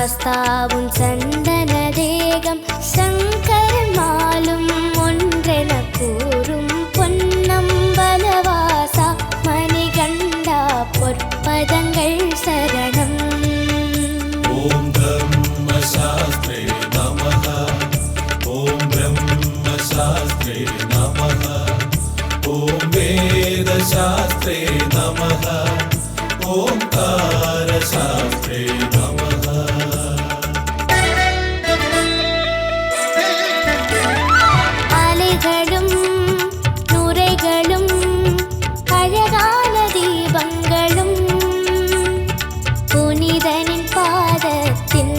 சாஸ்தாவும் சந்தன தேகம் சங்கரமாலும் ஒன்றென கூறும் பொன்னம்பலவாசா மணிகண்டா பொற்பதங்கள் சரணம். ஓம் பிரம்ம சாஸ்திரே நமஹ ஓம் பிரம்ம சாஸ்திரே நமஹ ஓம் வேத சாஸ்திரே நமஹ ஓம்கார சாஸ்திரே நமஹ. அலைகளும் நுரைகளும் அழகான தீபங்களும் புனிதனின் பாதத்தின்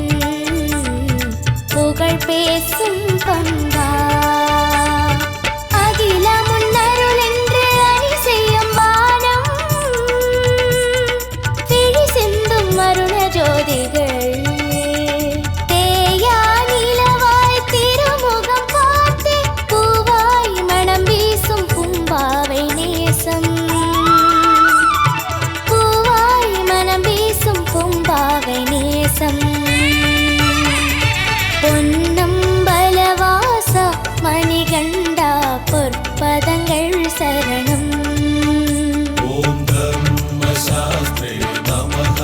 புகழ் பேசும் பம்பா. அகிலமுன் அருள் என்று அணி செய்யும் வானம் விழி சிந்தும் அருண ஜோதிகள் தேயா நிலவாய் திருமுகம் பார்த்து பூவாய் மணம் வீசும் பூம்பாவை நேசம். பூவாய் மணம் வீசும் பூம்பாவை நேசம். பொன்னம்பலவாசா மணிகண்டா பொற்பதங்கள் சரணம். ஓம் பிரம்ம சாஸ்திரே நமஹ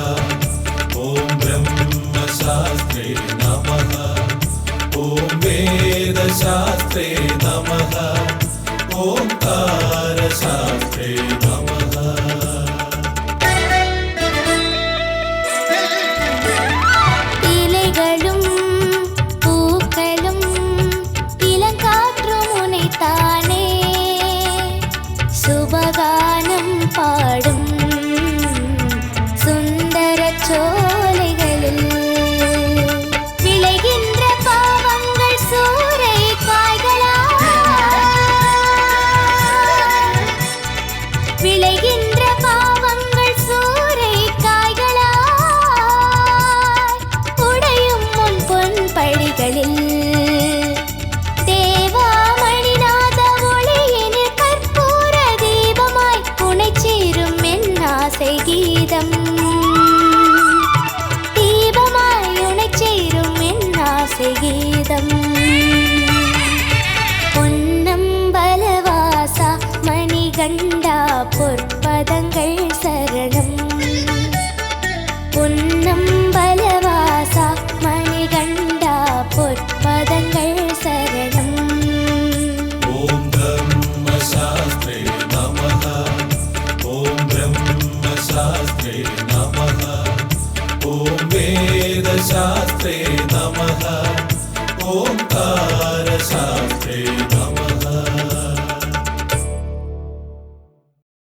ஓம் பிரம்ம சாஸ்திரே நமஹ ஓம் வேத சாஸ்திரே நமஹ ஓம்கார சாஸ்திரே நமஹ. இலைகளும் பூக்களும் இளங்காற்றும் உனைத்தானே சுபகானம் பாடும் சுந்தர சோலைகளில் விளைகின்ற பாவங்கள் சூறை காய்களா விளைகின்ற பாவங்கள் சூறை காய்களா உடையும் முன் பொன் படிகளில் தேவாமணிநாத ஒளியினில் கற்பூர தீபமாய் புனைச்சேரும் என் ஆசை கீதம். தீபமாய் உனைச்சேரும் என் ஆசை கீதம். பொன்னம்பலவாசா மணிகண்டா பொற்பதங்கள் சரணம். பொன்னம்பலவாசா மணிகண்டா பொற்பதங்கள் சரணம். ஓம் பிரம்ம சாஸ்திரே நமஹ ஓம் பிரம்ம சாஸ்திரே நமஹ ஓம் வேத சாஸ்திரே நமஹ ஓம்கார சாஸ்திரே